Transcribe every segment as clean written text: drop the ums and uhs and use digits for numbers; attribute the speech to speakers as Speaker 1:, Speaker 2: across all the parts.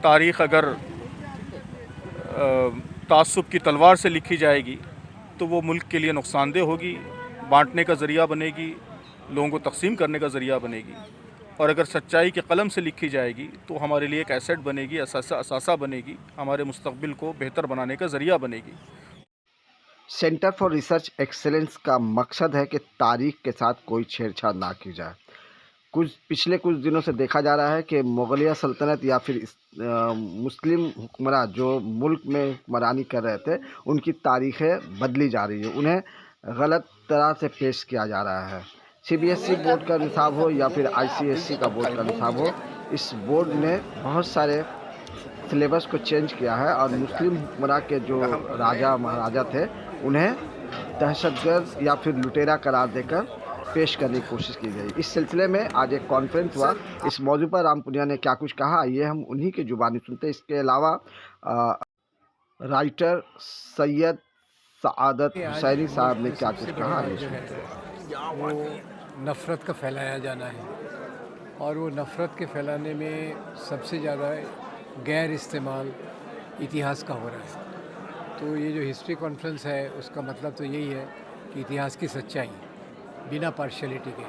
Speaker 1: तारीख़ अगर तासुब की तलवार से लिखी जाएगी तो वो मुल्क के लिए नुकसानदेह होगी, बांटने का ज़रिया बनेगी, लोगों को तकसीम करने का ज़रिया बनेगी। और अगर सच्चाई के कलम से लिखी जाएगी तो हमारे लिए एक एसेट बनेगी, असासा बनेगी, हमारे मुस्तक़बिल को बेहतर बनाने का ज़रिया बनेगी।
Speaker 2: सेंटर फॉर रिसर्च एक्सेलेंस का मकसद है कि तारीख के साथ कोई छेड़छाड़ ना की जाए। पिछले कुछ दिनों से देखा जा रहा है कि मुग़लिया सल्तनत या फिर मुस्लिम हुक्मरान जो मुल्क में हुक्मरानी कर रहे थे, उनकी तारीखें बदली जा रही है, उन्हें गलत तरह से पेश किया जा रहा है। सीबीएसई बोर्ड का निसाब हो या फिर आईसीएसई का बोर्ड का निसाब हो, इस बोर्ड ने बहुत सारे सिलेबस को चेंज किया है और मुस्लिम हुक्मरान के जो राजा महाराजा थे, उन्हें दहशतगर्द या फिर लुटेरा करार देकर पेश करने की कोशिश की गई। इस सिलसिले में आज एक कॉन्फ्रेंस हुआ। इस मौजू पर राम पुनिया ने क्या कुछ कहा, ये हम उन्हीं की जुबानी सुनते हैं। इसके अलावा राइटर सैयद सआदत हुसैनी साहब ने क्या कुछ कहा, ये सुनते हैं।
Speaker 3: वो नफ़रत का फैलाया जाना है और वो नफ़रत के फैलाने में सबसे ज़्यादा गैर इस्तेमाल इतिहास का हो रहा है। तो ये जो हिस्ट्री कॉन्फ्रेंस है उसका मतलब तो यही है कि इतिहास की सच्चाई बिना पार्शियलिटी के,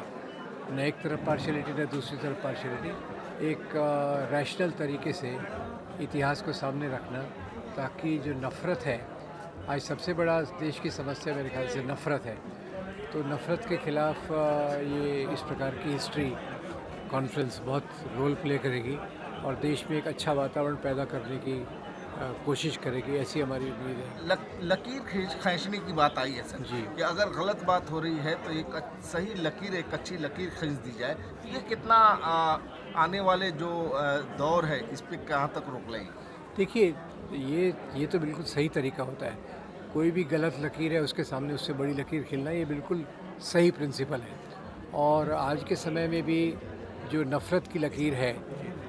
Speaker 3: न एक तरफ पार्शियलिटी न दूसरी तरफ पार्शियलिटी, एक रैशनल तरीके से इतिहास को सामने रखना, ताकि जो नफ़रत है, आज सबसे बड़ा देश की समस्या मेरे ख्याल से नफ़रत है। तो नफ़रत के ख़िलाफ़ ये इस प्रकार की हिस्ट्री कॉन्फ्रेंस बहुत रोल प्ले करेगी और देश में एक अच्छा वातावरण पैदा करने की कोशिश करेगी, ऐसी हमारी उम्मीद है।
Speaker 4: लकीर खींचने की बात आई है सर
Speaker 3: जी,
Speaker 4: कि अगर गलत बात हो रही है तो एक सही लकीर, एक अच्छी लकीर खींच दी जाए, तो ये कितना आने वाले जो दौर है इस पर कहाँ तक रोक लेंगे?
Speaker 3: देखिए, ये तो बिल्कुल सही तरीका होता है। कोई भी गलत लकीर है उसके सामने उससे बड़ी लकीर खींचना, ये बिल्कुल सही प्रिंसिपल है। और आज के समय में भी जो नफ़रत की लकीर है,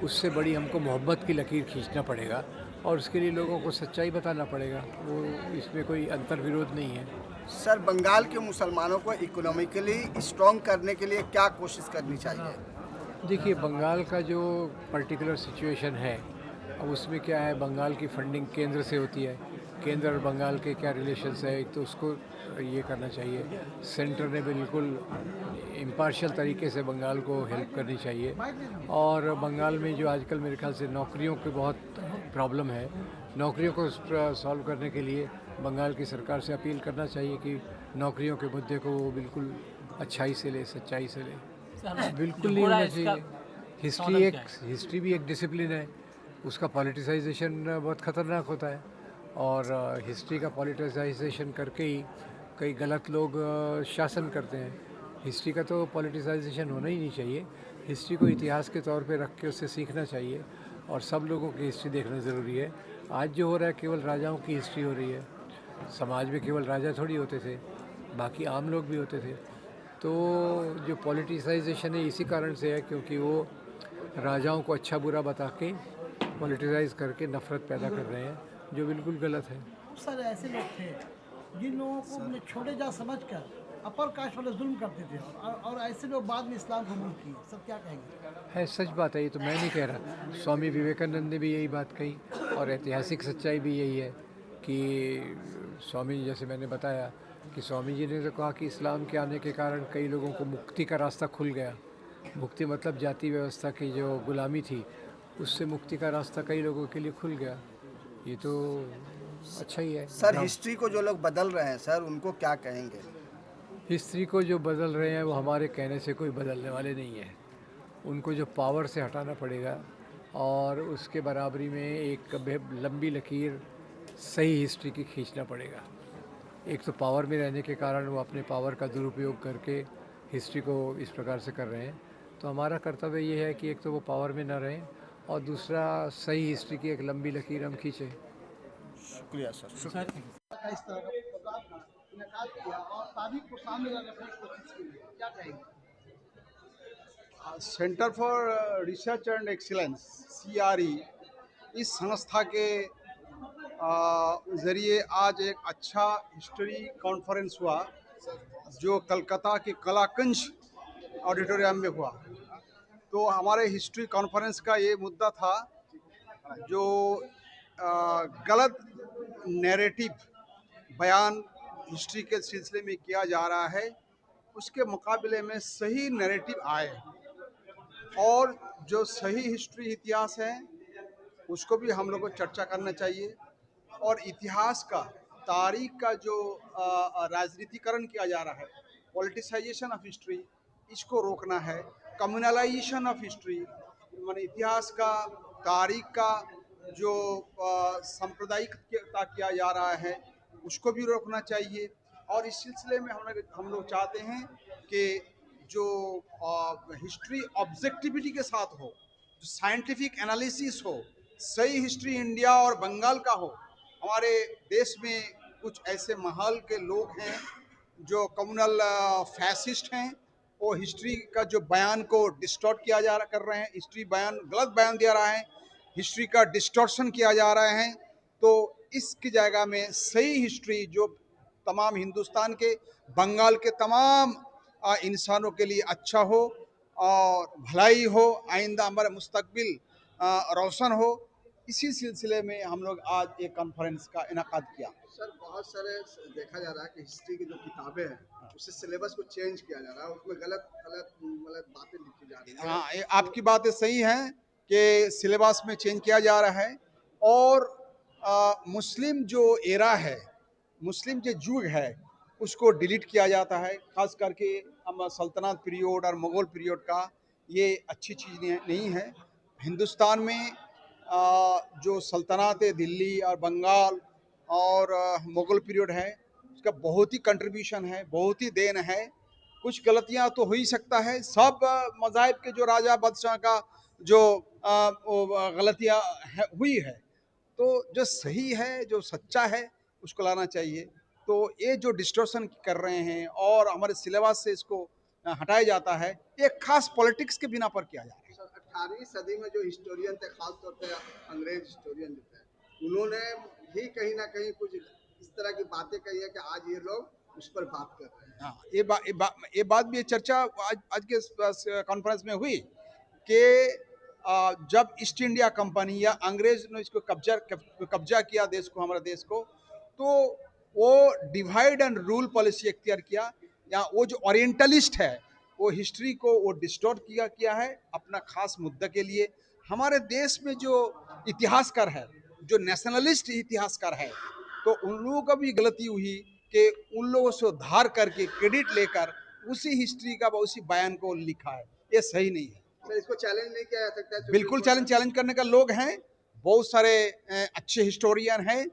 Speaker 3: उससे बड़ी हमको मोहब्बत की लकीर खींचना पड़ेगा और उसके लिए लोगों को सच्चाई बताना पड़ेगा। वो इसमें कोई अंतर विरोध नहीं है।
Speaker 5: सर, बंगाल के मुसलमानों को इकोनॉमिकली स्ट्रॉन्ग करने के लिए क्या कोशिश करनी चाहिए?
Speaker 3: देखिए, बंगाल का जो पर्टिकुलर सिचुएशन है, अब उसमें क्या है, बंगाल की फंडिंग केंद्र से होती है, केंद्र और बंगाल के क्या रिलेशंस है, एक तो उसको ये करना चाहिए। सेंटर ने बिल्कुल इम्पार्शियल तरीके से बंगाल को हेल्प करनी चाहिए। और बंगाल में जो आजकल मेरे ख्याल से नौकरियों की बहुत प्रॉब्लम है, नौकरियों को सॉल्व करने के लिए बंगाल की सरकार से अपील करना चाहिए कि नौकरियों के मुद्दे को वो बिल्कुल अच्छाई से ले, सच्चाई से ले। बिल्कुल नहीं होना चाहिए। हिस्ट्री भी एक डिसिप्लिन है, उसका पॉलिटिसाइजेशन बहुत ख़तरनाक होता है और हिस्ट्री का पॉलिटिसाइजेशन करके ही कई गलत लोग शासन करते हैं। हिस्ट्री का तो पॉलिटिसाइजेशन होना ही नहीं चाहिए। हिस्ट्री को इतिहास के तौर पे रख के उससे सीखना चाहिए और सब लोगों की हिस्ट्री देखना ज़रूरी है। आज जो हो रहा है केवल राजाओं की हिस्ट्री हो रही है। समाज में केवल राजा थोड़ी होते थे, बाकी आम लोग भी होते थे। तो जो पॉलिटिसाइजेशन है इसी कारण से है, क्योंकि वो राजाओं को अच्छा बुरा बता के पॉलिटिसाइज करके नफ़रत पैदा कर रहे हैं, जो बिल्कुल गलत है।
Speaker 6: सर, ऐसे लोग थे जिन लोगों को अपने छोटे जा समझकर अपर कास्ट वाले जुल्म करते थे और ऐसे लोग बाद में इस्लाम कबूल किए। सर, क्या कहेंगे?
Speaker 3: है, सच बात है, ये तो मैं नहीं कह रहा, स्वामी विवेकानंद ने भी यही बात कही और ऐतिहासिक सच्चाई भी यही है कि स्वामी, जैसे मैंने बताया कि स्वामी जी ने तो कहा कि इस्लाम के आने के कारण कई लोगों को मुक्ति का रास्ता खुल गया। मुक्ति मतलब जाति व्यवस्था की जो गुलामी थी, उससे मुक्ति का रास्ता कई लोगों के लिए खुल गया। ये तो अच्छा ही है।
Speaker 5: सर, हिस्ट्री को जो लोग बदल रहे हैं सर, उनको क्या कहेंगे?
Speaker 3: हिस्ट्री को जो बदल रहे हैं वो हमारे कहने से कोई बदलने वाले नहीं है। उनको जो पावर से हटाना पड़ेगा और उसके बराबरी में एक लंबी लकीर सही हिस्ट्री की खींचना पड़ेगा। एक तो पावर में रहने के कारण वो अपने पावर का दुरुपयोग करके हिस्ट्री को इस प्रकार से कर रहे हैं। तो हमारा कर्तव्य ये है कि एक तो वो पावर में ना रहें और दूसरा सही हिस्ट्री की एक लंबी लकीर हम खींचें।
Speaker 1: शुक्रिया सर।
Speaker 6: इस तरह का प्रोग्राम इनेकाद किया और तारीख को सामने रखने की कोशिश की है। क्या कहेंगे?
Speaker 7: Centre for research and excellence CRE, इस संस्था के ज़रिए आज एक अच्छा हिस्ट्री कॉन्फ्रेंस हुआ जो कलकत्ता के कलाकंज ऑडिटोरियम में हुआ। तो हमारे हिस्ट्री कॉन्फ्रेंस का ये मुद्दा था जो गलत नैरेटिव बयान हिस्ट्री के सिलसिले में किया जा रहा है, उसके मुकाबले में सही नैरेटिव आए और जो सही हिस्ट्री इतिहास है उसको भी हम लोग को चर्चा करना चाहिए। और इतिहास का, तारीख का जो राजनीतिकरण किया जा रहा है, पॉलिटिसाइजेशन ऑफ हिस्ट्री, इसको रोकना है। कम्युनलाइजेशन ऑफ हिस्ट्री, माने इतिहास का, तारीख का जो सांप्रदायिकता किया जा रहा है उसको भी रोकना चाहिए। और इस सिलसिले में हम लोग चाहते हैं कि जो हिस्ट्री ऑब्जेक्टिविटी के साथ हो, जो साइंटिफिक एनालिसिस हो, सही हिस्ट्री इंडिया और बंगाल का हो। हमारे देश में कुछ ऐसे महल के लोग हैं जो कम्युनल फैसिस्ट हैं, वो हिस्ट्री का जो बयान को डिस्टॉर्ट किया कर रहे हैं, हिस्ट्री बयान गलत बयान दे रहा है, हिस्ट्री का डिस्टॉर्शन किया जा रहा है। तो इसकी जगह में सही हिस्ट्री जो तमाम हिंदुस्तान के, बंगाल के तमाम इंसानों के लिए अच्छा हो और भलाई हो, आइंदा हमारा मुस्तकबिल रोशन हो, इसी सिलसिले में हम लोग आज एक कॉन्फ्रेंस का इनेकाद किया।
Speaker 2: सर, बहुत सारे देखा जा रहा है कि हिस्ट्री की जो किताबें हैं उससे सिलेबस को चेंज किया जा रहा है, उसमें गलत गलत बातें लिखी जा रही हैं।
Speaker 7: हाँ, ये आपकी बातें सही हैं कि सिलेबस में चेंज किया जा रहा है। और मुस्लिम जो एरा है, मुस्लिम जो युग है, उसको डिलीट किया जाता है। ख़ास करके हम सल्तनत पीरियड और मुग़ल पीरियड का ये अच्छी चीज़ नहीं है। हिंदुस्तान में जो सल्तनत दिल्ली और बंगाल और मुग़ल पीरियड है, उसका बहुत ही कंट्रीब्यूशन है, बहुत ही देन है। कुछ गलतियां तो हो ही सकता है, सब मज़ाहिब के जो राजा बादशाह का जो गलतियां हुई है, तो जो सही है, जो सच्चा है, उसको लाना चाहिए। तो ये जो डिस्टॉर्शन कर रहे हैं और हमारे सिलेबस से इसको हटाया जाता है, एक खास पॉलिटिक्स के बिना पर किया जा रहा है।
Speaker 2: 18वीं सदी में जो हिस्टोरियन थे, खासतौर पे अंग्रेज हिस्टोरियन जो थे, उन्होंने भी कहीं ना कहीं कुछ इस तरह की बातें कही है कि आज ये लोग उस पर बात कर रहे हैं।
Speaker 7: हाँ, ये बात भी चर्चा आज के कॉन्फ्रेंस में हुई कि जब ईस्ट इंडिया कंपनी या अंग्रेज ने इसको कब्जा किया देश को, हमारे देश को, तो वो डिवाइड एंड रूल पॉलिसी इख्तियार किया। या वो जो ओरिएंटलिस्ट है, वो हिस्ट्री को वो डिस्टॉर्ट किया है अपना खास मुद्दा के लिए। हमारे देश में जो इतिहासकार है, जो नेशनलिस्ट इतिहासकार है, तो उन लोगों का भी गलती हुई कि उन लोगों से उधार करके क्रेडिट लेकर उसी हिस्ट्री का उसी बयान को लिखा है। ये सही नहीं है।
Speaker 2: सर, इसको चैलेंज नहीं किया जा सकता?
Speaker 7: बिल्कुल चैलेंज करने का लोग हैं, बहुत सारे अच्छे हिस्टोरियन हैं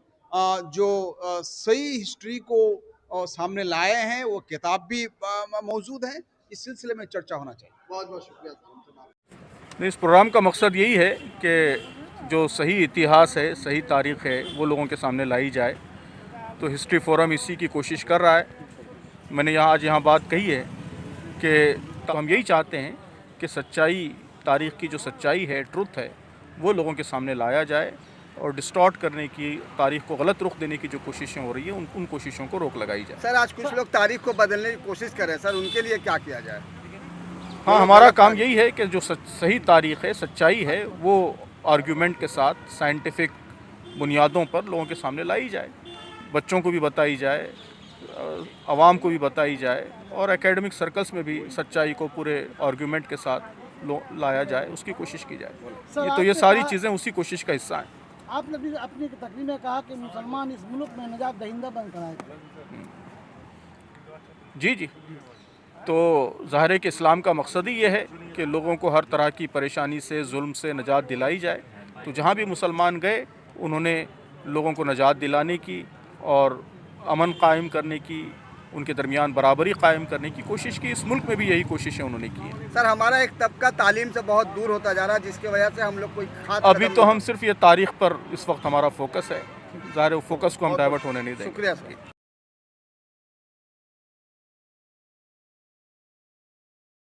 Speaker 7: जो सही हिस्ट्री को सामने लाए हैं। वो किताब भी मौजूद है। इस सिलसिले में चर्चा होना चाहिए।
Speaker 2: बहुत बहुत शुक्रिया।
Speaker 1: इस प्रोग्राम का मकसद यही है कि जो सही इतिहास है, सही तारीख़ है, वो लोगों के सामने लाई जाए। तो हिस्ट्री फोरम इसी की कोशिश कर रहा है। मैंने आज यहाँ बात कही है कि हम यही चाहते हैं कि सच्चाई, तारीख़ की जो सच्चाई है, ट्रुथ है, वो लोगों के सामने लाया जाए और डिस्टॉर्ट करने की, तारीख़ को गलत रुख देने की जो कोशिशें हो रही है, उन कोशिशों को रोक लगाई जाए।
Speaker 2: सर, आज कुछ लोग तारीख को बदलने की कोशिश कर रहे हैं, सर उनके लिए क्या किया जाए?
Speaker 1: हाँ, हमारा काम यही है कि जो सही तारीख़ है, सच्चाई है, वो आर्ग्यूमेंट के साथ साइंटिफिक बुनियादों पर लोगों के सामने लाई जाए, बच्चों को भी बताई जाए, आवाम को भी बताई जाए और एकेडमिक सर्कल्स में भी सच्चाई को पूरे आर्ग्यूमेंट के साथ लाया जाए, उसकी कोशिश की जाए। ये सारी चीज़ें उसी कोशिश का हिस्सा हैं।
Speaker 6: आपने भी अपनी तकरीर में कहा कि मुसलमान इस मुल्क में निजात दहिंदा बनकर आए।
Speaker 1: जी, तो ज़ाहिर है कि इस्लाम का मकसद ही ये है कि लोगों को हर तरह की परेशानी से, जुल्म से निजात दिलाई जाए। तो जहाँ भी मुसलमान गए, उन्होंने लोगों को निजात दिलाने की और अमन कायम करने की, उनके दरमियान बराबरी कायम करने की कोशिश की। इस मुल्क में भी यही कोशिशें उन्होंने की हैं।
Speaker 2: सर, हमारा एक तबका तालीम से बहुत दूर होता जा रहा है, जिसकी वजह से हम लोग कोई खास
Speaker 1: अभी तो हम सिर्फ ये तारीख़ पर इस वक्त हमारा फोकस है। ज़ाहिर है फोकस को हम डाइवर्ट होने नहीं देंगे।
Speaker 2: शुक्रिया सर।